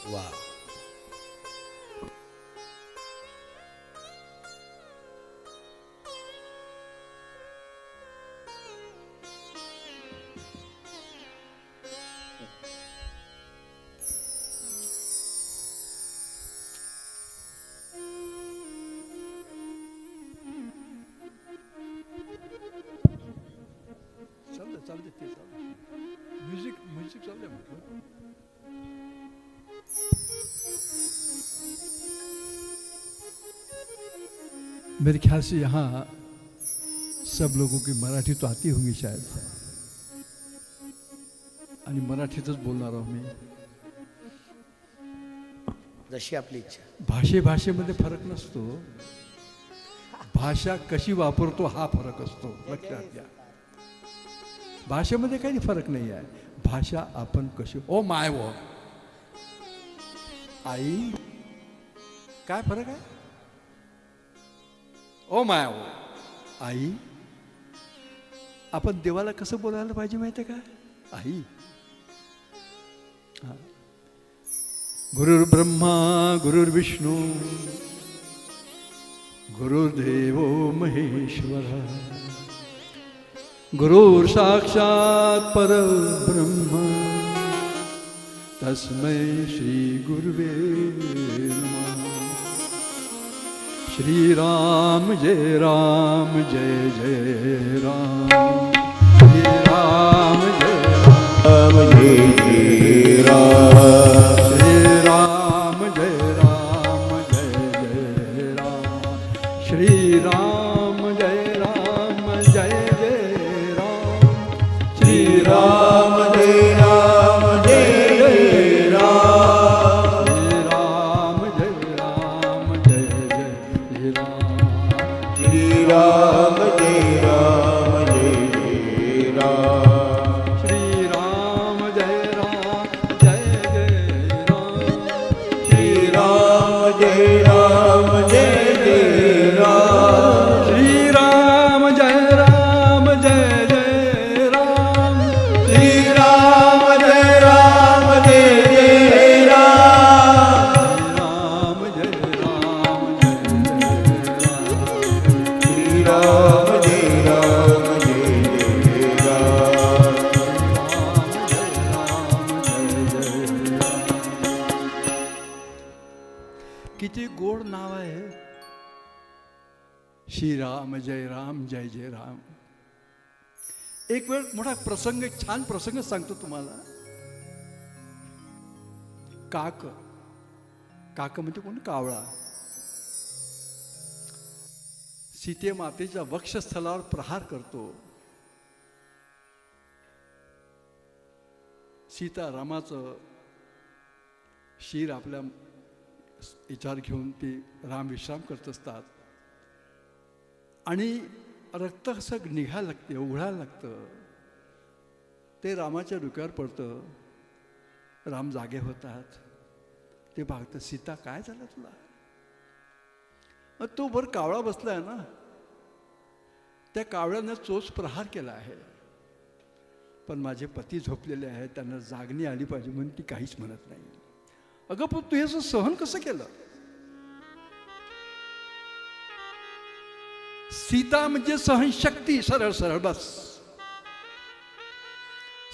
वा. चालते ते चालते. म्युझिक म्युझिक चाललंय म्हटलं. मेरे ख्याल से यहाँ सब लोगों की मराठी तो आती होंगी शायद, आणि मराठीतच बोलणार आहो मी. जशी आपली इच्छा. भाषेमध्ये फरक नसतो, भाषा कशी वापरतो हा फरक असतो, लक्षात घ्या. भाषेमध्ये काही फरक नाही आहे. भाषा आपण कशी, ओ माय वो आई, काय फरक आहे? ओ माय वो आई, आपण देवाला कसं बोलायला पाहिजे माहिती आहे का? आई. गुरुर्ब्रह्मा गुरुर्विष्णू गुरुर्देवो महेश्वरा गुरुर साक्षात परब्रह्म तस्मै श्री गुरुवे नमः. श्री राम जय राम जय जय राम. श्री राम जय राम जय जय राम. श्री राम जय राम जय जय राम. श्री राम जय राम जय जय राम. श्री राम जय राम जय जय राम. श्री राम जय राम जय जय राम. श्री राम जय राम जय जय राम. श्री राम जय राम जय जय राम. श्री राम जय राम जय जय राम. श्री राम जय राम जय जय राम. श्री राम जय राम जय जय राम. श्री राम जय राम जय जय राम. किती गोड नाव आहे, श्रीराम जय राम जय जय राम. एक वेळ मोठा प्रसंग, एक छान प्रसंग सांगतो तुम्हाला. काक, काक म्हणजे कोण? कावळा. सीते मातेच्या वक्षस्थलावर प्रहार करतो. सीता रामाचं शिर आपल्या विचार घेऊन ते राम विश्राम करत असतात, आणि रक्त असं निघायला लागते, उघडायला लागतं. ते रामाच्या डोक्यावर पडतं. राम जागे होतात. ते बघतात, सीता काय झालं तुला? मग तो वर कावळा बसलाय ना, त्या कावळ्यानं चोच प्रहार केला आहे, पण माझे पती झोपलेले आहेत, त्यांना जागणी आली पाहिजे म्हणून ती काहीच म्हणत नाही. अगं पण तू हे सहन कसं केलं? सीता म्हणजे सहनशक्ती, सरळ सरळ बस.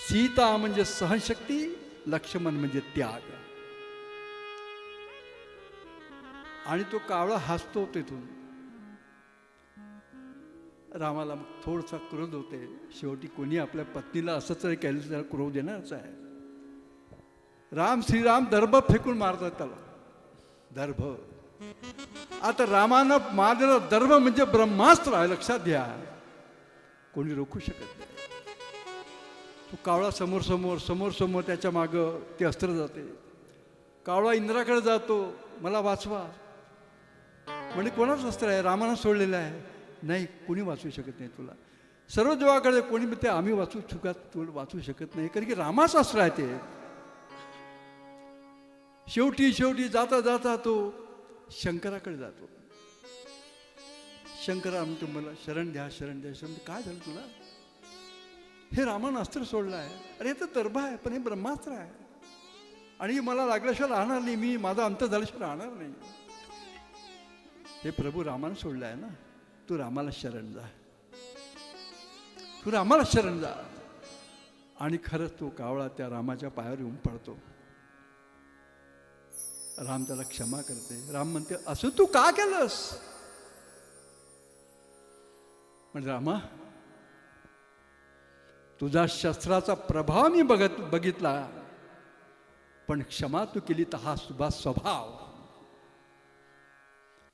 सीता म्हणजे सहनशक्ती, लक्ष्मण म्हणजे त्याग. आणि तो कावळा हसतो तिथून. रामाला थोडसा क्रोध होते. शेवटी कोणी आपल्या पत्नीला असं तरी केलं तर क्रोध येणारच आहे. राम श्रीराम दर्भ फेकून मारतात त्याला, दर्भ. आता रामानं मारलेलं दर्भ म्हणजे ब्रह्मास्त्र आहे, लक्षात घ्या. कोणी रोखू शकत नाही. तो कावळा समोर समोर समोर समोर त्याच्या मागं ते अस्त्र जाते. कावळा इंद्राकडे जातो, मला वाचवा. म्हणजे कोणाचं अस्त्र आहे? रामानं सोडलेलं आहे. नाही, कोणी वाचू शकत नाही तुला. सर्व देवाकडे कोणी म्हणते आम्ही वाचू शकत नाही, कारण की रामाचं अस्त्र आहे ते. शेवटी शेवटी जाता जाता तो शंकराकडे जातो. शंकरा म्हणतो मला शरण द्या, शरण द्या. शरण, काय झालं तुला? हे रामानं अस्त्र सोडलं आहे. अरे तर दर्भ आहे, पण हे ब्रह्मास्त्र आहे. आणि मला लागल्याशिवाय राहणार नाही, मी माझा अंत झाल्याशिवाय राहणार नाही. हे प्रभू रामानं सोडलं आहे ना. तू रामाला शरण जा, तू रामाला शरण जा. आणि खरंच तो कावळा त्या रामाच्या पायावर येऊन पडतो. राम त्याला क्षमा करते. राम म्हणते, असं तू का केलंस? म्हणजे रामा, तुझा शस्त्राचा प्रभाव मी बघितला, पण क्षमा तू केली तर हा तुझा स्वभाव.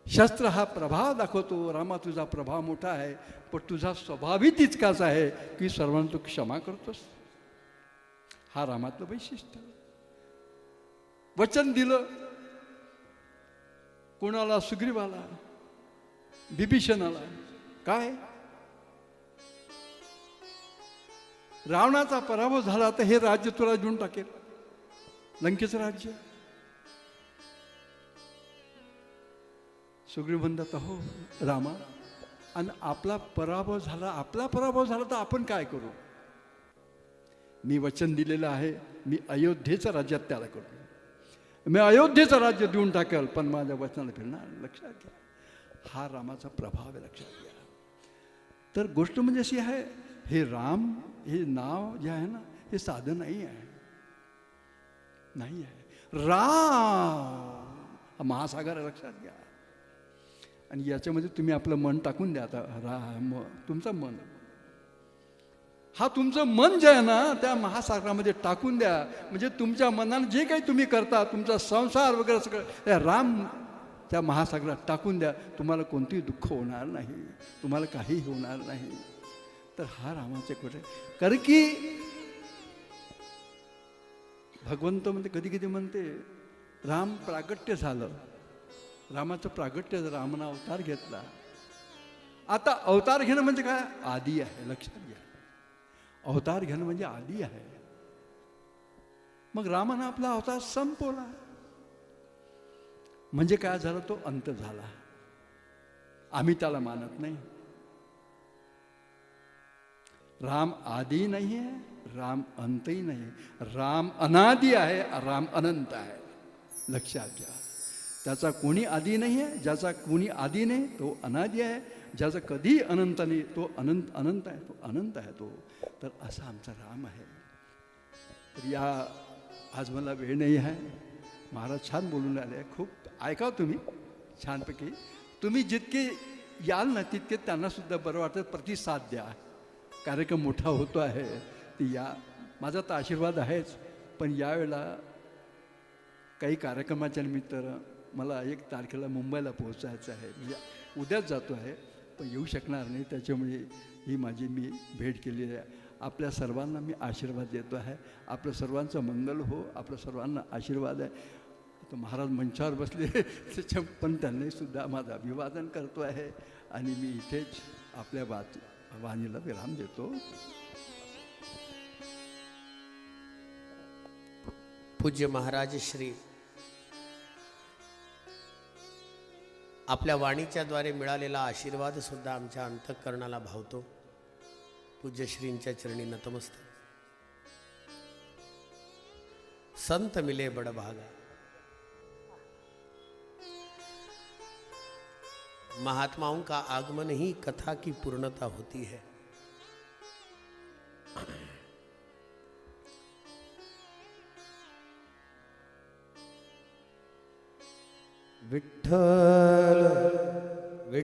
शस्त्र हा प्रभाव दाखवतो, रामा तुझा प्रभाव मोठा आहे, पण तुझा स्वभावही तितकाच आहे की सर्वांना तू क्षमा करतोस. हा रामातलं वैशिष्ट्य. वचन दिलं कोणाला? सुग्रीवाला, विभीषणाला. काय? रावणाचा पराभव झाला तर हे राज्य तुला देऊन टाकेल, लंकेचं राज्य. सुग्रीव म्हणतात, हो रामा, आणि आपला पराभव झाला तर आपण काय करू? मी वचन दिलेलं आहे, मी अयोध्येचं राज्यात त्याला करतो, मी अयोध्येचं राज्य देऊन टाकेल, पण माझ्या वचनाला फिरणार. लक्षात घ्या, हा रामाचा प्रभाव आहे, लक्षात घ्या. तर गोष्ट म्हणजे अशी आहे, हे राम हे नाव जे आहे ना, हे साधं नाही आहे, नाही आहे. राम हा महासागर आहे, लक्षात घ्या. आणि याच्यामध्ये तुम्ही आपलं मन टाकून द्या. आता राम, तुमचं मन, हा तुमचं मन जे आहे ना, त्या महासागरामध्ये टाकून द्या. म्हणजे तुमच्या मनानं जे काही तुम्ही करता, तुमचा संसार वगैरे सगळं त्या राम त्या महासागरात टाकून द्या. तुम्हाला कोणतेही दुःख होणार नाही, तुम्हाला काही होणार नाही. तर हा रामाचे कुठे, कारण की भगवंत म्हणते, कधी कधी म्हणते राम प्रागट्य झालं, रामाचं प्रागट्य, रामानं अवतार घेतला. आता अवतार घेणं म्हणजे काय? आदी आहे, लक्षात घ्या. अवतार घेणं म्हणजे आदी आहे. मग रामानं आपला अवतार संपवला म्हणजे काय झालं? तो अंत झाला. आम्ही त्याला मानत नाही. राम आदी नाही आहे, राम अंतही नाही. राम अनादी आहे, राम अनंत आहे, लक्षात घ्या. त्याचा कोणी आदी नाही आहे, ज्याचा कोणी आदी नाही तो अनादी आहे, ज्याचा कधी अनंत नाही तो अनंत आहे, तो अनंत आहे तो. तर असा आमचा राम आहे. तर या आज मला वेळ नाही आहे, महाराज छान बोलून आले, खूप ऐका तुम्ही छानपैकी. तुम्ही जितके याल ना तितके त्यांनासुद्धा बरं वाटतं. प्रतिसाद द्या, कार्यक्रम मोठा होतो आहे. ती या, माझा तर आशीर्वाद आहेच, पण यावेळेला काही कार्यक्रमाच्या निमित्त मला 1 तारखेला मुंबईला पोहोचायचं आहे. म्हणजे उद्याच जातो आहे, पण येऊ शकणार नाही. त्याच्यामुळे ही माझी मी भेट केलेली आहे. आपल्या सर्वांना मी आशीर्वाद देतो आहे. आपलं सर्वांचं मंगल हो, आपल्या सर्वांना आशीर्वाद आहे. तर महाराज मंचावर बसले त्याच्या, पण त्यांनाहीसुद्धा माझं अभिवादन करतो आहे. आणि मी इथेच आपल्या वाणीला विराम देतो. पूज्य महाराज श्री आपल्या वाणीच्या द्वारे मिळालेला आशीर्वाद सुद्धा आमच्या अंतःकरणाला भावतो. पूज्य श्रींच्या चरणी नतमस्तक. संत मिले बड़भागा, महात्माओं का आगमन ही कथा की पूर्णता होती है. विठ्ठल